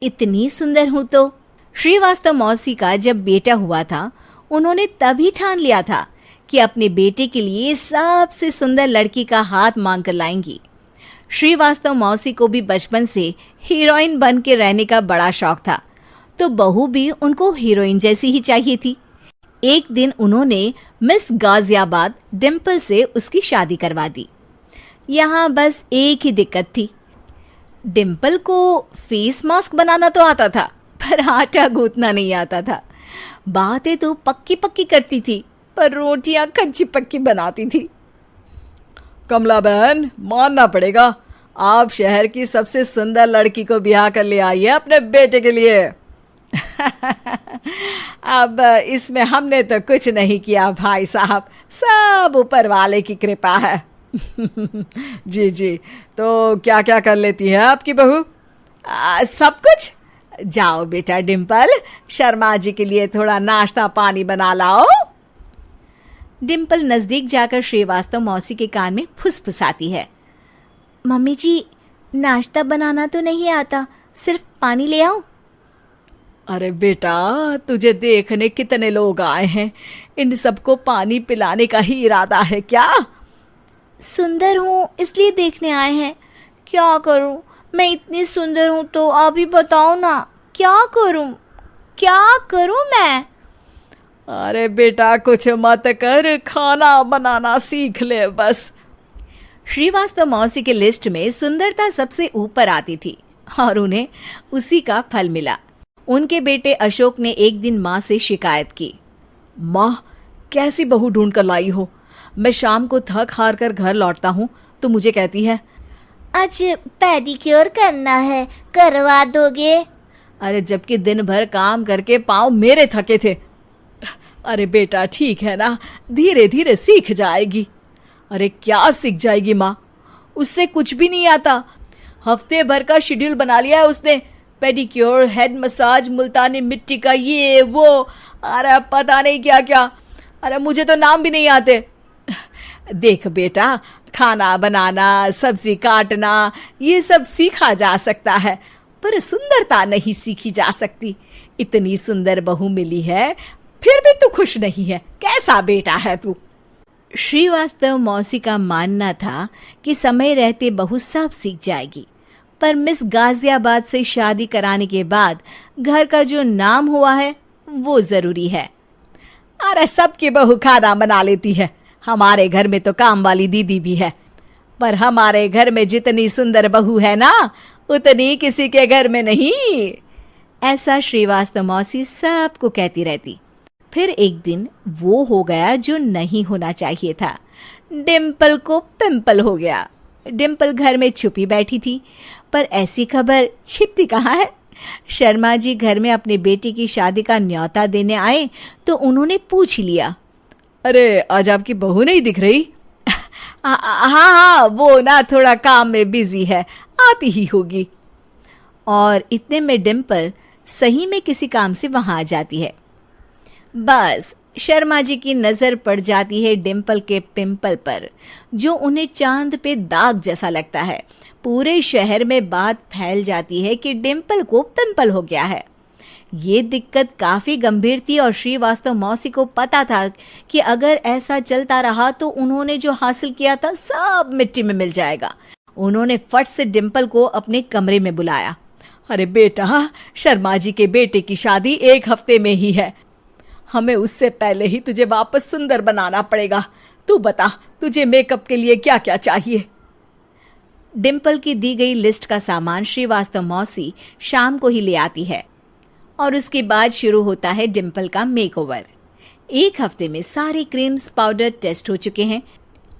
इतनी सुंदर हूँ तो। श्रीवास्तव मौसी का जब बेटा हुआ था, उन्होंने तभी ठान लिया था कि अपने बेटे के लिए सबसे सुंदर लड़की का हाथ मांग कर लाएंगी। श्रीवास्तव मौसी को भी बचपन से हीरोइन बन के रहने का बड़ा शौक था, तो बहू भी उनको हीरोइन जैसी ही चाहिए थी। एक दिन उन्होंने मिस गाजियाबाद डिम्पल से उसकी शादी करवा दी। यहाँ बस एक ही दिक्कत थी, डिम्पल को फेस मास्क बनाना तो आता था, पर आटा गूंथना नहीं आता था। बातें तो पक्की पक्की करती थी, पर रोटियां कच्ची पक्की बनाती थी। कमला बहन, मानना पड़ेगा, आप शहर की सबसे सुंदर लड़की को ब्याह कर ले आई है अपने बेटे के लिए। अब इसमें हमने तो कुछ नहीं किया भाई साहब, सब ऊपर वाले की कृपा है। जी जी, तो क्या क्या कर लेती है आपकी बहू? सब कुछ। जाओ बेटा डिम्पल, शर्मा जी के लिए थोड़ा नाश्ता पानी बना लाओ। डिम्पल नजदीक जाकर श्रीवास्तव मौसी के कान में फुसफुसाती है। मम्मी जी, नाश्ता बनाना तो नहीं आता, सिर्फ पानी ले आओ। अरे बेटा, तुझे देखने कितने लोग आए हैं, इन सबको पानी पिलाने का ही इरादा है क्या? सुंदर हूँ इसलिए देखने आए हैं। क्या करूँ, मैं इतनी सुंदर हूँ तो आप ही बताओ ना, क्या करूँ मैं? अरे बेटा, कुछ मत कर, खाना बनाना सीख ले बस। श्रीवास्तव मौसी के लिस्ट में सुंदरता सबसे ऊपर आती थी और उन्हें उसी का फल मिला। उनके बेटे अशोक ने एक दिन माँ से शिकायत की। माँ, कैसी बहू ढूंढ कर लाई हो? मैं शाम को थक हार कर घर लौटता हूँ तो मुझे कहती है, आज पेडिक्योर करना है, करवा दोगे? अरे जबकि दिन भर काम करके पाँव मेरे थके थे। अरे बेटा, ठीक है ना, धीरे धीरे सीख जाएगी। अरे क्या सीख जाएगी माँ, उससे कुछ भी नहीं आता। हफ्ते भर का शेड्यूल बना लिया है उसने, पेडिक्योर, हेड मसाज, मुल्तानी मिट्टी का ये वो, अरे पता नहीं क्या क्या। अरे मुझे तो नाम भी नहीं आते। देख बेटा, खाना बनाना, सब्जी काटना, ये सब सीखा जा सकता है, पर सुंदरता नहीं सीखी जा सकती। इतनी सुंदर बहू मिली है, फिर भी तू खुश नहीं है, कैसा बेटा है तू? श्रीवास्तव मौसी का मानना था कि समय रहते बहू सब सीख जाएगी, पर मिस गाजियाबाद से शादी कराने के बाद घर का जो नाम हुआ है वो जरूरी है। अरे सबकी बहू खाना बना लेती है, हमारे घर में तो काम वाली दीदी भी है, पर हमारे घर में जितनी सुंदर बहू है ना, उतनी किसी के घर में नहीं। ऐसा श्रीवास्तव मौसी सबको कहती रहती। फिर एक दिन वो हो गया जो नहीं होना चाहिए था, डिम्पल को पिंपल हो गया। डिम्पल घर में छुपी बैठी थी, पर ऐसी खबर छिपती कहाँ है। शर्मा जी घर में अपने बेटी की शादी का न्योता देने आए तो उन्होंने पूछ लिया, अरे आज आपकी बहू नहीं दिख रही? हाँ, वो ना थोड़ा काम में बिजी है, आती ही होगी। और इतने में डिम्पल सही में किसी काम से वहां आ जाती है। बस शर्मा जी की नजर पड़ जाती है डिम्पल के पिंपल पर, जो उन्हें चांद पे दाग जैसा लगता है। पूरे शहर में बात फैल जाती है कि डिम्पल को पिंपल हो गया है। ये दिक्कत काफी गंभीर थी और श्रीवास्तव मौसी को पता था कि अगर ऐसा चलता रहा तो उन्होंने जो हासिल किया था सब मिट्टी में मिल जाएगा। उन्होंने फट से डिम्पल को अपने कमरे में बुलाया। अरे बेटा, शर्मा जी के बेटे की शादी 1 हफ्ते में ही है, हमें उससे पहले ही तुझे वापस सुंदर बनाना पड़ेगा। तू बता, तुझे मेकअप के लिए क्या क्या चाहिए? डिम्पल की दी गई लिस्ट का सामान श्रीवास्तव मौसी शाम को ही ले आती है और उसके बाद शुरू होता है डिम्पल का मेकओवर। 1 हफ्ते में सारे क्रीम्स पाउडर टेस्ट हो चुके हैं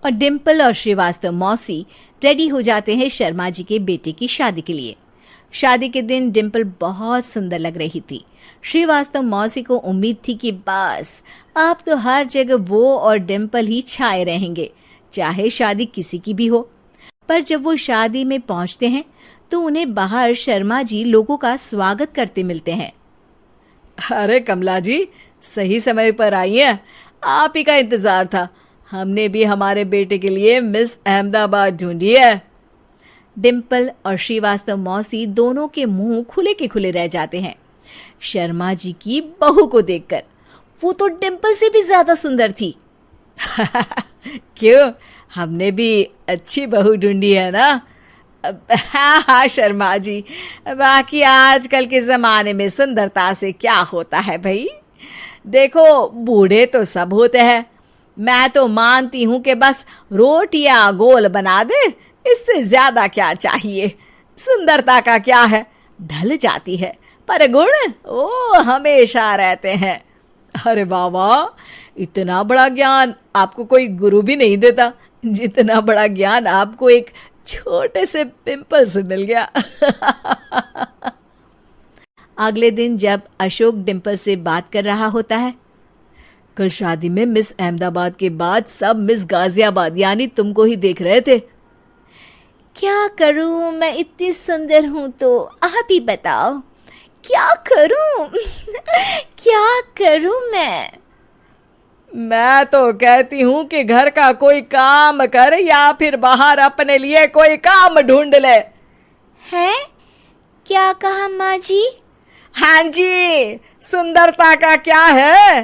और डिम्पल और श्रीवास्तव मौसी रेडी हो जाते हैं शर्मा जी के बेटे की शादी के लिए। शादी के दिन डिम्पल बहुत सुंदर लग रही थी। श्रीवास्तव मौसी को उम्मीद थी कि बस अब तो हर जगह वो और डिम्पल ही छाए रहेंगे, चाहे शादी किसी की भी हो। पर जब वो शादी में पहुंचते हैं तो उन्हें बाहर शर्मा जी लोगों का स्वागत करते मिलते हैं। अरे कमला जी, सही समय पर आई हैं, आप ही का इंतजार था। हमने भी हमारे बेटे के लिए मिस अहमदाबाद ढूंढी है। डिम्पल और श्रीवास्तव मौसी दोनों के मुंह खुले के खुले रह जाते हैं शर्मा जी की बहू को देखकर। वो तो डिम्पल से भी ज्यादा सुंदर थी। क्यों, हमने भी अच्छी बहू ढूंढी है ना? हाँ हाँ शर्मा जी, बाकी आजकल के ज़माने में सुंदरता से क्या होता है भाई? देखो, बूढ़े तो सब होते हैं। मैं तो मानती हूँ कि बस रोटियां गोल बना दे, इससे ज्यादा क्या चाहिए। सुंदरता का क्या है, ढल जाती है, पर गुण वो हमेशा रहते हैं। अरे बाबा, इतना बड़ा ज्ञान आपको कोई गुरु भी नहीं देता जितना बड़ा ज्ञान आपको एक छोटे से पिंपल से मिल गया। अगले दिन जब अशोक डिम्पल से बात कर रहा होता है, कल शादी में मिस अहमदाबाद के बाद सब मिस गाजियाबाद यानी तुमको ही देख रहे थे। क्या करूं, मैं इतनी सुंदर हूं तो आप ही बताओ क्या करूं? क्या करूं मैं तो कहती हूं कि घर का कोई काम कर या फिर बाहर अपने लिए कोई काम ढूंढ ले। है? क्या कहा माँ जी? हाँ जी, सुंदरता का क्या है?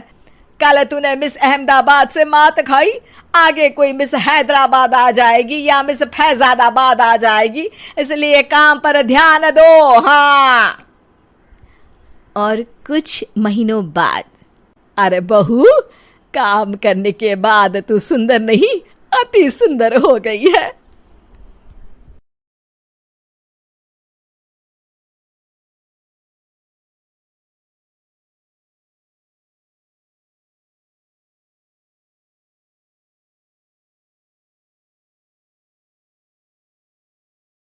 कल तूने मिस अहमदाबाद से मात खाई, आगे कोई मिस हैदराबाद आ जाएगी या मिस फैजादाबाद आ जाएगी, इसलिए काम पर ध्यान दो। हाँ। और कुछ महीनों बाद, अरे बहू, काम करने के बाद तू सुंदर नहीं, अति सुंदर हो गई है।